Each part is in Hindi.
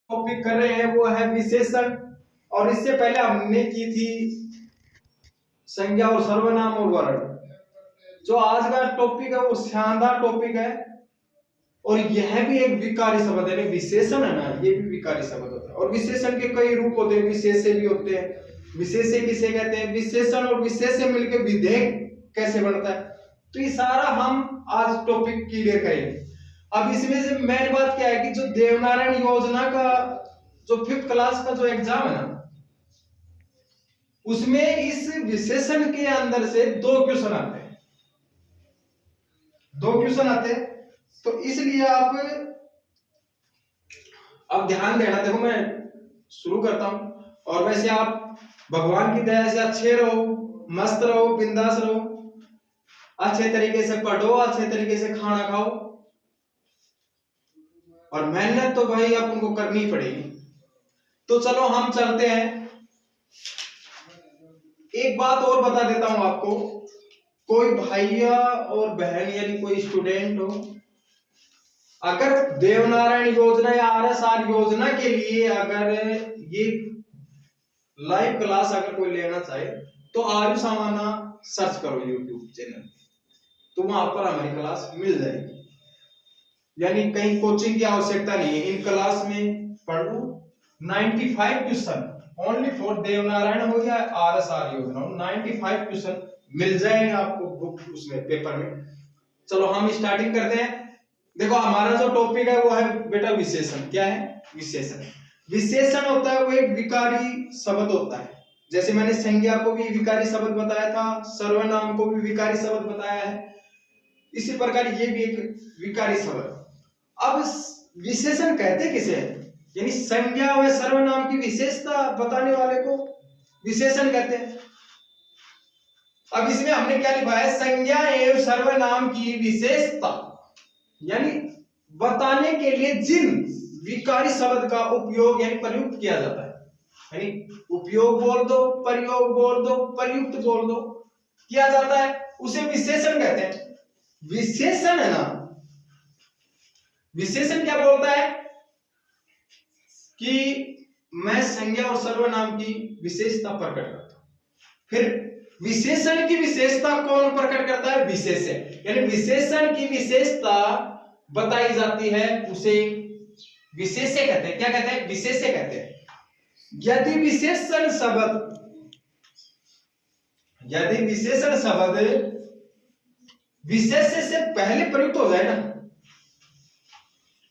टॉपिक कर रहे हैं वो है विशेषण। और इससे पहले हमने की थी संज्ञा और सर्वनाम और वर्ण। जो आज का टॉपिक है वो शानदार टॉपिक है और यह भी एक विकारी शब्द है। विशेषण है ना, ये भी विकारी शब्द होता है। और विशेषण के कई रूप होते हैं, विशेष्य भी होते हैं। विशेष्य किसे कहते हैं? विशेषण और विशेष्य मिलकर विधेय कैसे बनता है, तो ये सारा हम आज टॉपिक क्लियर करेंगे। अब इसमें से मेन बात क्या है कि जो देवनारायण योजना का जो 5th क्लास का जो एग्जाम है ना, उसमें इस विशेषण के अंदर से 2 क्वेश्चन आते हैं। 2 क्वेश्चन आते हैं, तो इसलिए आप अब ध्यान देना। देखो मैं शुरू करता हूं, और वैसे आप भगवान की दया से अच्छे रहो, मस्त रहो, बिंदास रहो, अच्छे तरीके से पढ़ो, अच्छे तरीके से खाना खाओ, और मेहनत तो भाई आप उनको करनी ही पड़ेगी। तो चलो हम चलते हैं। एक बात और बता देता हूं आपको, कोई भैया और बहन यानी कोई स्टूडेंट हो, अगर देवनारायण योजना या RSR योजना के लिए अगर ये लाइव क्लास अगर कोई लेना चाहे तो आयुष सामाना सर्च करो YouTube चैनल, तो वहां पर हमारी क्लास मिल जाएगी। यानी कहीं कोचिंग की आवश्यकता नहीं है, इन क्लास में पढ़ लो। 95 क्वेश्चन ओनली फॉर देवनारायण हो या RSR योजना, 95 क्वेश्चन मिल जाएंगे आपको बुक उसमें पेपर में। चलो हम स्टार्टिंग करते हैं। देखो हमारा जो टॉपिक है वो है बेटा विशेषण। क्या है? विशेषण। विशेषण होता है वो एक विकारी शब्द होता है। जैसे मैंने संज्ञा को भी विकारी शब्द बताया था, सर्वनाम को भी विकारी शब्द बताया है, इसी प्रकार ये भी एक विकारी शब्द। अब विशेषण कहते किसे हैं? यानी संज्ञा व सर्वनाम की विशेषता बताने वाले को विशेषण कहते हैं। अब इसमें हमने क्या लिखा है? संज्ञा एवं सर्वनाम की विशेषता, यानी बताने के लिए जिन विकारी शब्द का उपयोग यानी प्रयुक्त किया जाता है, यानी उपयोग बोल दो, प्रयोग बोल दो, प्रयुक्त बोल दो, किया जाता है, उसे विशेषण कहते हैं। विशेषण है ना, विशेषण क्या बोलता है कि मैं संज्ञा और सर्वनाम की विशेषता प्रकट करता हूं। फिर विशेषण की विशेषता कौन प्रकट करता है? विशेष्य। यानी विशेषण की विशेषता बताई जाती है, उसे विशेष्य कहते हैं। क्या कहते हैं? विशेष्य कहते हैं। यदि विशेषण शब्द विशेष्य से पहले प्रयुक्त हो जाए ना,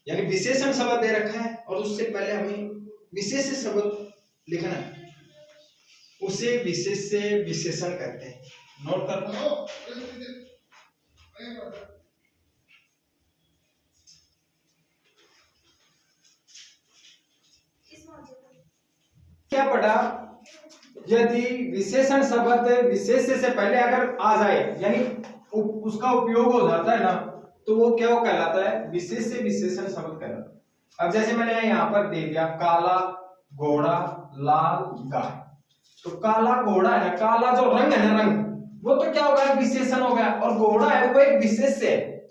यानी विशेषण शब्द दे रखा है और उससे पहले हमें विशेष्य शब्द लिखना है, उसे विशेष्य विशेषण कहते हैं। नोट कर लो। क्या पढ़ा? यदि विशेषण शब्द विशेष्य से पहले अगर आ जाए, यानी उसका उपयोग हो जाता है ना, तो वो क्या कहलाता है? विशेष्य विशेषण शब्द कहलाता है। अब जैसे मैंने यहाँ पर दे दिया काला घोड़ा, लाल गाय, तो काला घोड़ा है ना, काला जो रंग है ना, रंग वो तो क्या होगा? विशेषण हो गया, और घोड़ा है वो एक विशेष्य है।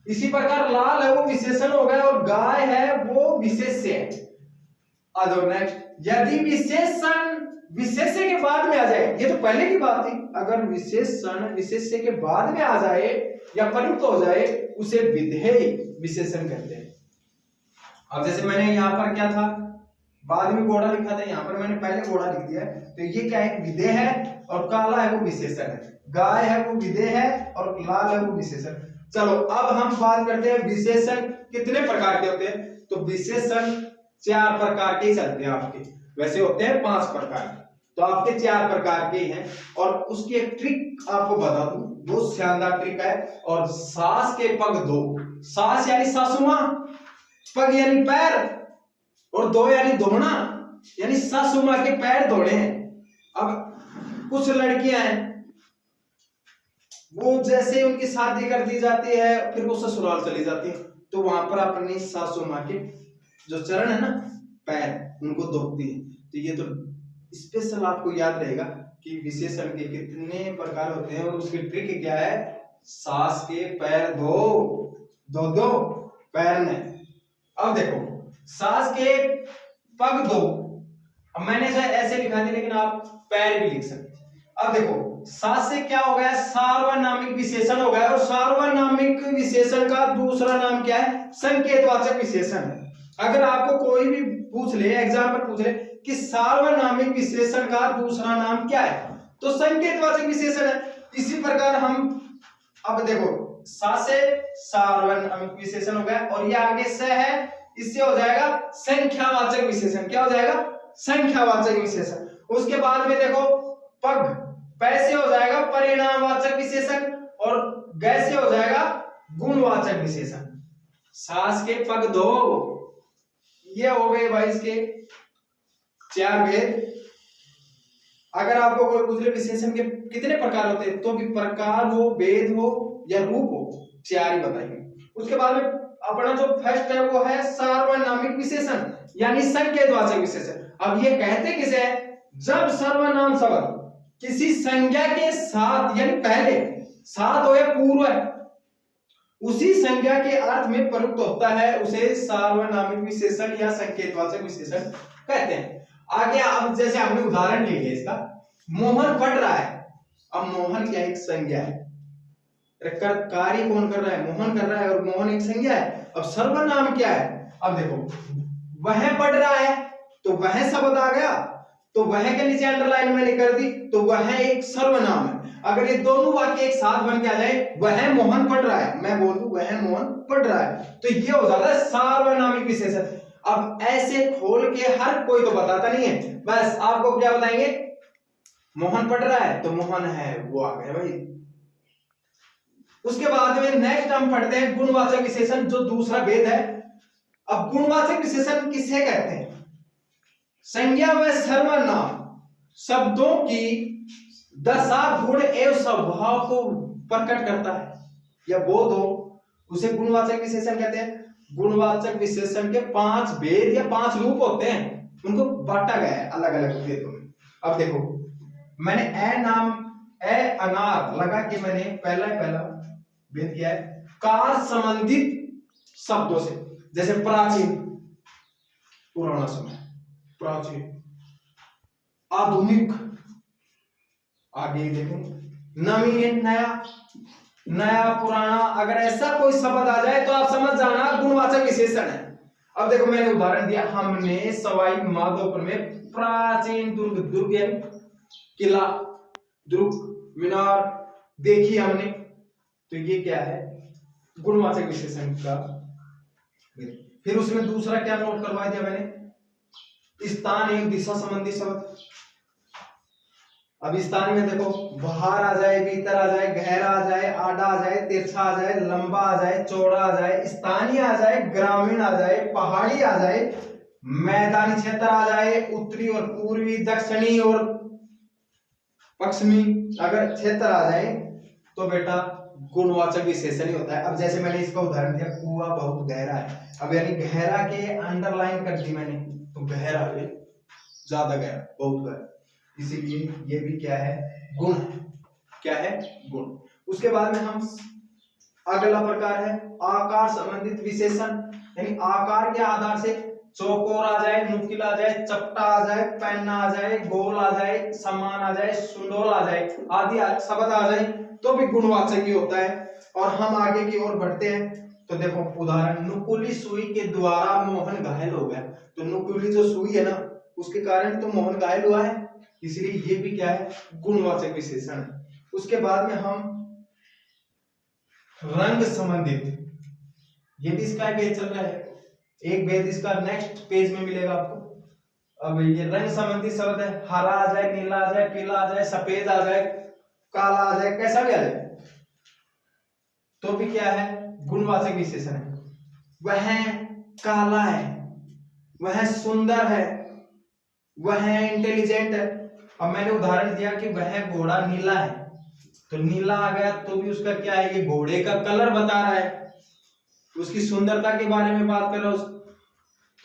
इसी प्रकार लाल है वो विशेषण हो गया, और गाय है वो विशेष्य है। नेक्स्ट, यदि विशेषण विशेष्य के बाद में आ जाए, ये तो पहले की बात थी, अगर विशेषण विशेष्य के बाद में आ जाए या प्रयुक्त हो जाए, उसे विधेय विशेषण कहते हैं। अब जैसे मैंने यहाँ पर क्या था, बाद में घोड़ा लिखा था, यहाँ पर मैंने पहले घोड़ा लिख दिया है, तो ये क्या है? विधेय है, और काला है वो विशेषण है, गाय है वो विधेय है, और लाल है वो विशेषण। चलो अब हम बात करते हैं विशेषण कितने प्रकार के होते हैं। तो विशेषण 4 प्रकार के ही चलते हैं आपके, वैसे होते हैं 5 प्रकार के, तो आपके 4 प्रकार के हैं। और उसकी एक ट्रिक आपको बता दूं, बहुत शानदार ट्रिक है। और सास के पग दो, सास यानी सासू मां, पग यानी पैर, और दो यानी धोना, यानी सासू मां के पैर धोने हैं। अब कुछ लड़कियां हैं वो जैसे उनकी शादी कर दी जाती है, फिर वो ससुराल चली जाती है, तो वहां पर अपनी सासू मां के जो चरण है ना, पैर, उनको धोती है। तो ये तो स्पेशल आपको याद रहेगा कि विशेषण के कितने प्रकार होते हैं, और उसकी ट्रिक क्या है? सास के पैर धो, दो पैर ने। अब देखो सास के पग दो, अब मैंने ऐसे लिखा था लेकिन आप पैर भी लिख सकते। अब देखो सास से क्या हो गया, सार्वनामिक विशेषण हो गया, और सार्वनामिक विशेषण का दूसरा नाम क्या है, संकेतवाचक विशेषण। अगर आपको कोई भी पूछ ले, एग्जाम पर पूछ ले कि सार्वनामिक विशेषण का दूसरा नाम क्या है, तो संकेतवाचक विशेषण है। इसी प्रकार हम अब देखो सा से सार्वनामिक विशेषण हो गया, और ये आगे से है, इससे हो जाएगा संख्यावाचक विशेषण। क्या हो जाएगा, संख्यावाचक विशेषण। उसके बाद में देखो पग, पैसे हो जाएगा परिणामवाचक विशेषण, और गैसे हो जाएगा गुणवाचक विशेषण। सास के पग दो, ये हो गए भाई इसके 4 भेद। अगर आपको कोई पूछ ले विशेषण के कितने प्रकार होते हैं, तो भी प्रकार हो, भेद हो या रूप हो, 4 ही बताएंगे। उसके बाद में अपना जो फर्स्ट है वो है सार्वनामिक विशेषण यानी संकेतवाचक विशेषण। अब ये कहते किसे है, जब सर्वनाम शब्द किसी संज्ञा के साथ यानी पहले साथ हो या पूर्व है उसी संज्ञा के अर्थ में प्रयुक्त होता है, उसे सार्वनामिक विशेषण या संकेतवाचक विशेषण कहते हैं। आगे अब जैसे हमने उदाहरण ले लिया इसका, मोहन पढ़ रहा है। अब मोहन क्या एक संज्ञा है, कार्य कौन कर रहा है, मोहन कर रहा है, और मोहन एक संज्ञा है। अब सर्वनाम क्या है, अब देखो वह पढ़ रहा है तो वह शब्द आ गया, तो वह के नीचे अंडरलाइन मैंने कर दी, तो वह एक सर्वनाम है। अगर ये दोनों वाक्य एक साथ बन के आ जाए, वह मोहन पढ़ रहा है, मैं बोल दूं वह मोहन पढ़ रहा है, तो ये हो जाता है सार्वनामिक विशेषण। अब ऐसे खोल के हर कोई तो बताता नहीं है, बस आपको क्या बताएंगे, मोहन पढ़ रहा है तो मोहन है, वो आ गया भाई। उसके बाद में नेक्स्ट हम पढ़ते हैं गुणवाचक विशेषण, जो दूसरा भेद है। अब गुणवाचक विशेषण किसे कहते हैं, संज्ञा व सर्वनाम शब्दों की दशा, गुण एवं स्वभाव को प्रकट करता है या बोध हो, उसे गुणवाचक विशेषण कहते हैं। गुणवाचक विशेषण के 5 भेद या 5 रूप होते हैं, उनको बांटा गया है अलग अलग भेदों में। अब देखो मैंने ए अनार लगा के मैंने पहला भेद किया है, काल संबंधित शब्दों से, जैसे प्राचीन पुराना समय, प्राचीन आधुनिक, आगे देखें नवीन नया, नया पुराना, अगर ऐसा कोई शब्द आ जाए तो आप समझ जाना गुणवाचक विशेषण है। अब देखो मैंने उदाहरण दिया, हमने सवाई माधोपुर में प्राचीन दुर्ग यानी किला, दुर्ग, मीनार देखी हमने, तो ये क्या है, गुणवाचक विशेषण का। फिर उसमें दूसरा क्या नोट करवा दिया मैंने, स्थान एवं दिशा संबंधी शब्द। अब स्थान में देखो बाहर आ जाए, भीतर आ जाए, गहरा आ जाए, आड़ा आ जाए, तिरछा आ जाए, लंबा आ जाए, चौड़ा आ जाए, स्थानीय आ जाए, ग्रामीण आ जाए, पहाड़ी आ जाए, मैदानी क्षेत्र आ जाए, उत्तरी और पूर्वी, दक्षिणी और पश्चिमी अगर क्षेत्र आ जाए तो बेटा गुणवाचक विशेषण ही होता है। अब जैसे मैंने इसका उदाहरण दिया, कुआं बहुत गहरा है, अब यानी गहरा के अंडरलाइन कर दी मैंने, तो गहरा है, ज्यादा गहरा, बहुत गहरा, इसीलिए ये भी क्या है, गुण है। क्या है, गुण। उसके बाद में हम अगला प्रकार है आकार संबंधित विशेषण, यानी आकार के आधार से चौकोर आ जाए, नुकीला आ जाए, चपटा आ जाए, पैना आ जाए, गोल आ जाए, समान आ जाए, सुंडोल आ जाए, आदि शब्द आ जाए, तो भी गुणवाचक ही होता है। और हम आगे की ओर बढ़ते हैं, तो देखो उदाहरण, नुकीली सुई के द्वारा मोहन घायल हो गया, तो नुकीली जो सुई है ना, उसके कारण तो मोहन घायल हुआ है, इसलिए ये भी क्या है, गुणवाचक विशेषण है। उसके बाद में हम रंग संबंधित, ये भी इसका भेद चल रहा है, एक भेद इसका नेक्स्ट पेज में मिलेगा आपको। अब ये रंग संबंधी शब्द है, हरा आ जाए, नीला आ जाए, पीला आ जाए, सफेद आ जाए, काला आ जाए, कैसा भी आ जाए, तो भी क्या है, गुणवाचक विशेषण है। वह काला है, वह सुंदर है, वह इंटेलिजेंट है। अब मैंने उदाहरण दिया कि वह घोड़ा नीला है, तो नीला आ गया तो भी उसका क्या है, ये घोड़े का कलर बता रहा है, उसकी सुंदरता के बारे में बात कर रहा है,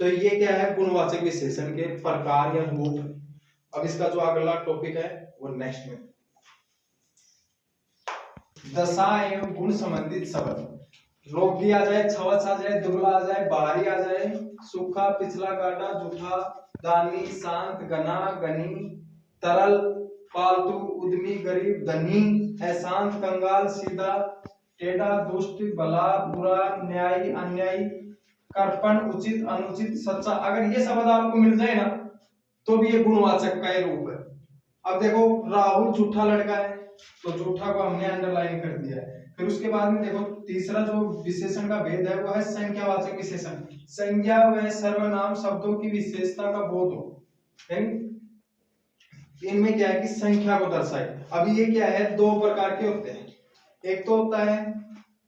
तो ये क्या है, गुणवाचक विशेषण के प्रकार या रूप। अब इसका जो अगला टॉपिक है वो नेक्स्ट में। दशा एवं गुण संबंधित शब्द, रोगी आ जाए, छवच आ जाए, दुबला आ जाए, बाहरी आ जाए, सूखा, पिछला, गाढ़ा, जूठा, दानी, शांत, घना, घनी, तरल, पालतू, उद्यमी, गरीब, धनी, अशांत, कंगाल, सीधा, टेढ़ा, दुष्ट, भला, बुरा, न्यायी, अन्यायी, कर्पण, उचित, अनुचित, सच्चा। अगर ये शब्द आपको मिल जाए ना तो भी ये गुणवाचक का ही रूप है। अब देखो राहुल झूठा लड़का है, तो झूठा को हमने अंडरलाइन कर दिया है। फिर उसके बाद में देखो तीसरा जो विशेषण का भेद है वो है संज्ञावाचक विशेषण। संज्ञा व सर्वनाम शब्दों की विशेषता का बोध हो, इनमें क्या है कि संख्या को दर्शाए। अभी ये क्या है, दो प्रकार के होते हैं। एक तो होता है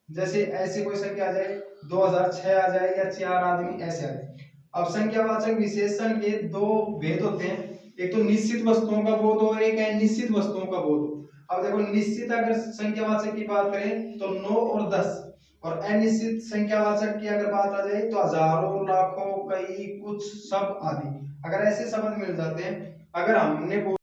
जैसे ऐसी कोई संख्या आ जाए, 2006 आ जाए या 4 आदमी ऐसे आ जाए। अब संख्यावाचक विशेषण के दो भेद होते हैं, एक तो निश्चित वस्तुओं का बोध और एक अनिश्चित वस्तुओं का बोध। अब देखो निश्चित अगर संख्यावाचक की बात करें तो 9 और 10, और अनिश्चित संख्यावाचक की अगर बात आ जाए तो हजारों, लाखों, कई, कुछ, सब आदि। अगर ऐसे शब्द मिल जाते हैं, अगर हमने